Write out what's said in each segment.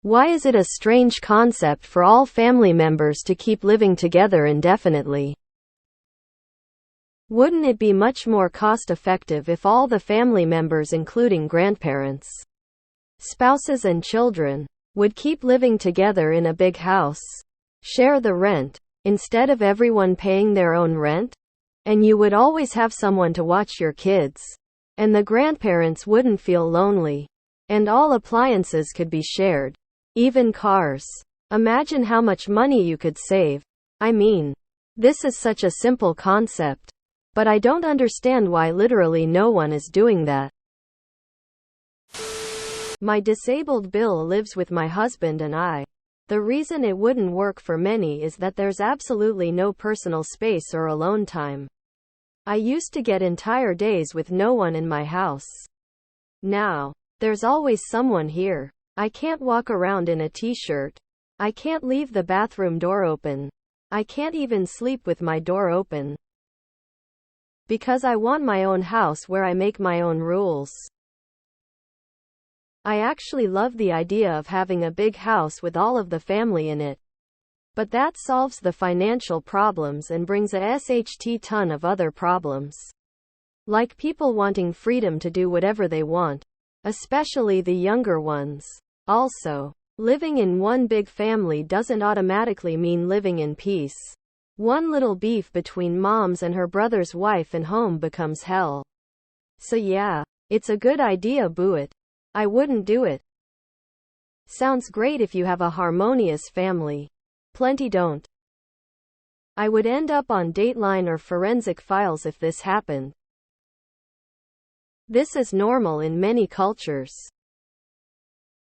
Why is it a strange concept for all family members to keep living together indefinitely? Wouldn't it be much more cost-effective if all the family members, including grandparents, spouses and children, would keep living together in a big house, share the rent, instead of everyone paying their own rent? And you would always have someone to watch your kids, and the grandparents wouldn't feel lonely, and all appliances could be shared, even cars. Imagine how much money you could save. I mean, this is such a simple concept, but I don't understand why literally no one is doing that. My disabled Bill lives with my husband and I. The reason it wouldn't work for many is that there's absolutely no personal space or alone time. I used to get entire days with no one in my house. Now, there's always someone here. I can't walk around in a t-shirt. I can't leave the bathroom door open. I can't even sleep with my door open. Because I want my own house where I make my own rules. I actually love the idea of having a big house with all of the family in it. But that solves the financial problems and brings a ton of other problems. Like people wanting freedom to do whatever they want, especially the younger ones. Also, living in one big family doesn't automatically mean living in peace. One little beef between moms and her brother's wife and home becomes hell. So yeah, it's a good idea, boo it. I wouldn't do it. Sounds great if you have a harmonious family. Plenty don't. I would end up on Dateline or Forensic Files if this happened. This is normal in many cultures.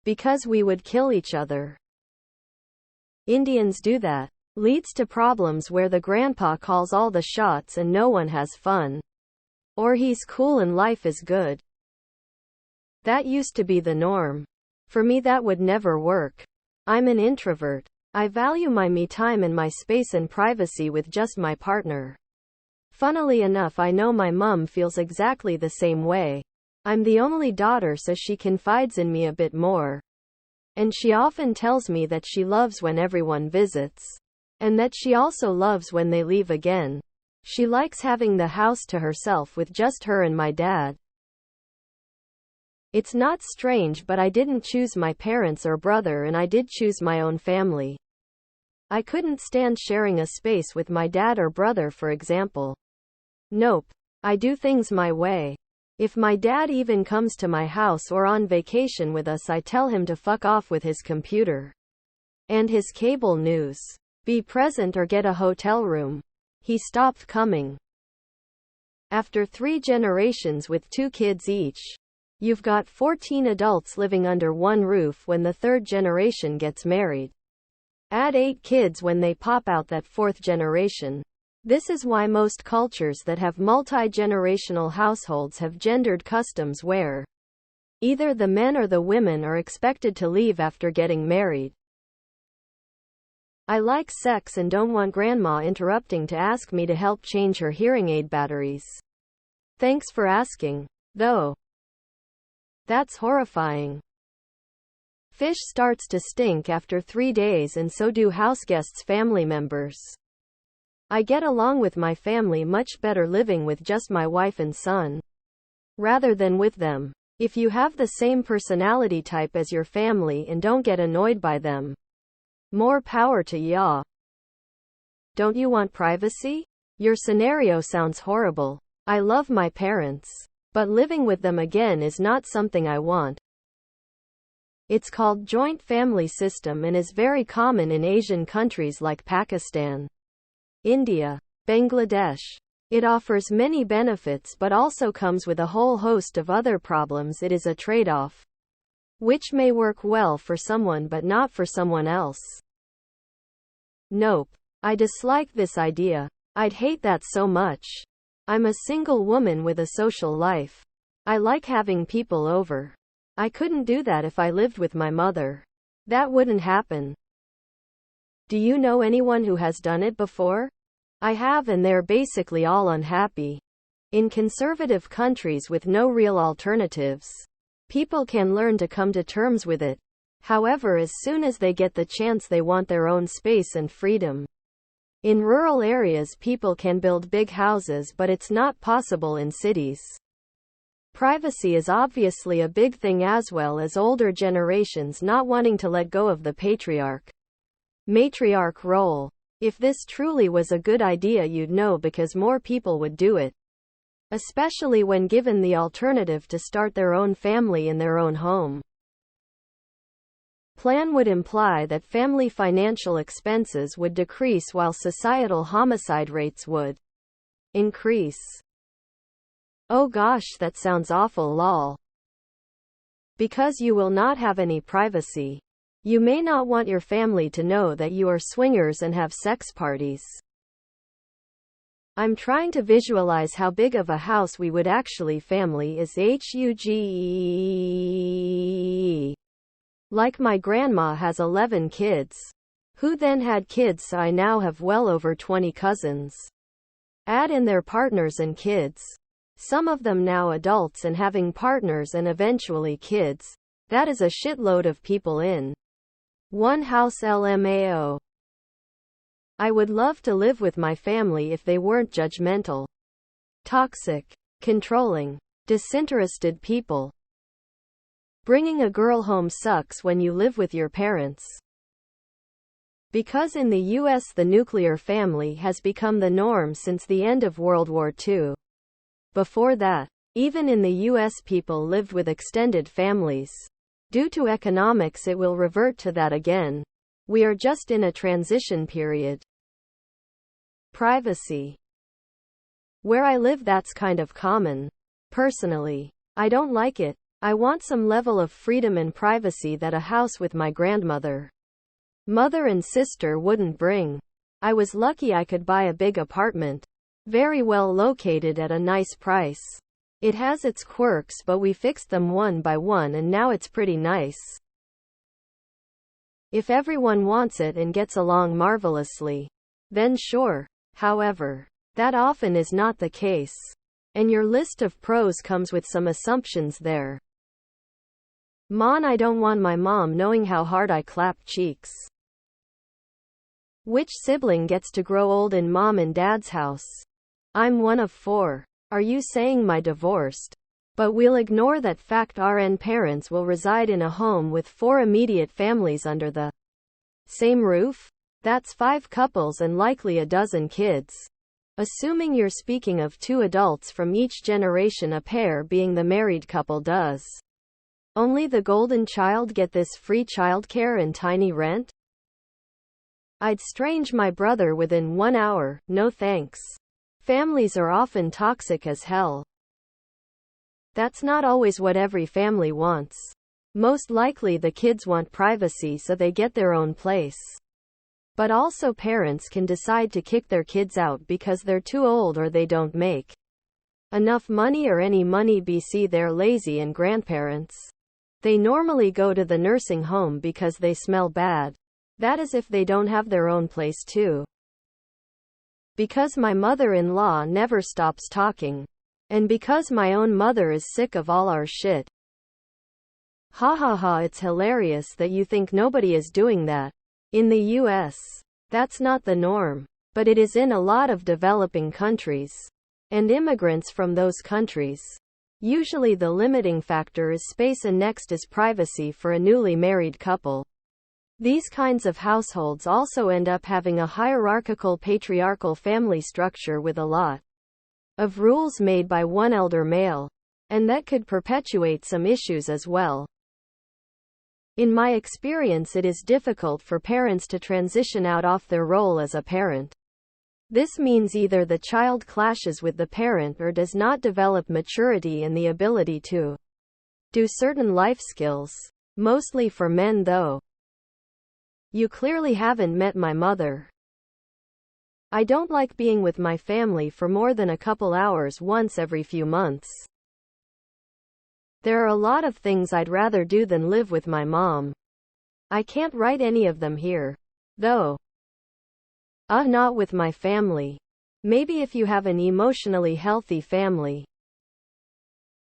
Because we would kill each other. Indians do that. Leads to problems where the grandpa calls all the shots and no one has fun. Or he's cool and life is good. That used to be the norm. For me that would never work. I'm an introvert. I value my me time and my space and privacy with just my partner. Funnily enough, I know my mum feels exactly the same way. I'm the only daughter, so she confides in me a bit more. And she often tells me that she loves when everyone visits. And that she also loves when they leave again. She likes having the house to herself with just her and my dad. It's not strange, but I didn't choose my parents or brother, and I did choose my own family. I couldn't stand sharing a space with my dad or brother, for example. Nope. I do things my way. If my dad even comes to my house or on vacation with us, I tell him to fuck off with his computer and his cable news. Be present or get a hotel room. He stopped coming. After 3 generations with 2 kids each, you've got 14 adults living under one roof when the 3rd generation gets married. Add 8 kids when they pop out that 4th generation. This is why most cultures that have multi-generational households have gendered customs where either the men or the women are expected to leave after getting married. I like sex and don't want grandma interrupting to ask me to help change her hearing aid batteries. Thanks for asking, though. That's horrifying. Fish starts to stink after 3 days, and so do houseguests' family members. I get along with my family much better living with just my wife and son, rather than with them. If you have the same personality type as your family and don't get annoyed by them, more power to ya. Don't you want privacy? Your scenario sounds horrible. I love my parents, but living with them again is not something I want. It's called joint family system and is very common in Asian countries like Pakistan, India, Bangladesh. It offers many benefits but also comes with a whole host of other problems. It is a trade-off, which may work well for someone but not for someone else. Nope. I dislike this idea. I'd hate that so much. I'm a single woman with a social life. I like having people over. I couldn't do that if I lived with my mother. That wouldn't happen. Do you know anyone who has done it before? I have, and they're basically all unhappy. In conservative countries with no real alternatives, people can learn to come to terms with it. However, as soon as they get the chance, they want their own space and freedom. In rural areas, people can build big houses, but it's not possible in cities. Privacy is obviously a big thing, as well as older generations not wanting to let go of the matriarch role. If this truly was a good idea, you'd know, because more people would do it. Especially when given the alternative to start their own family in their own home. Plan would imply that family financial expenses would decrease while societal homicide rates would increase. Oh gosh, that sounds awful, lol. Because you will not have any privacy. You may not want your family to know that you are swingers and have sex parties. I'm trying to visualize how big of a house we would actually family is huge. Like my grandma has 11 kids. Who then had kids, so I now have well over 20 cousins. Add in their partners and kids. Some of them now adults and having partners and eventually kids. That is a shitload of people in one house. LMAO. I would love to live with my family if they weren't judgmental, toxic, controlling, disinterested people. Bringing a girl home sucks when you live with your parents. Because in the US the nuclear family has become the norm since the end of World War II. Before that, even in the US people lived with extended families. Due to economics it will revert to that again. We are just in a transition period. Privacy. Where I live that's kind of common. Personally, I don't like it. I want some level of freedom and privacy that a house with my grandmother, mother and sister wouldn't bring. I was lucky I could buy a big apartment. Very well located at a nice price. It has its quirks, but we fixed them one by one and now it's pretty nice. If everyone wants it and gets along marvelously, then sure. However, that often is not the case. And your list of pros comes with some assumptions there. I don't want my mom knowing how hard I clap cheeks. Which sibling gets to grow old in mom and dad's house? I'm one of 4. Are you saying my divorced? But we'll ignore that fact. RN parents will reside in a home with 4 immediate families under the same roof? That's 5 couples and likely a dozen kids. Assuming you're speaking of 2 adults from each generation, a pair being the married couple, does only the golden child get this free childcare and tiny rent? I'd strange my brother within 1 hour, no thanks. Families are often toxic as hell. That's not always what every family wants. Most likely the kids want privacy so they get their own place. But also parents can decide to kick their kids out because they're too old or they don't make enough money or any money. BC they're lazy, and grandparents, they normally go to the nursing home because they smell bad. That is if they don't have their own place too. Because my mother-in-law never stops talking. And because my own mother is sick of all our shit. Ha ha ha, it's hilarious that you think nobody is doing that. In the US, that's not the norm. But it is in a lot of developing countries. And immigrants from those countries. Usually the limiting factor is space and next is privacy for a newly married couple. These kinds of households also end up having a hierarchical patriarchal family structure with a lot of rules made by one elder male. And that could perpetuate some issues as well. In my experience, it is difficult for parents to transition out of their role as a parent. This means either the child clashes with the parent or does not develop maturity and the ability to do certain life skills. Mostly for men though. You clearly haven't met my mother. I don't like being with my family for more than a couple hours once every few months. There are a lot of things I'd rather do than live with my mom. I can't write any of them here, though. Not with my family. Maybe if you have an emotionally healthy family.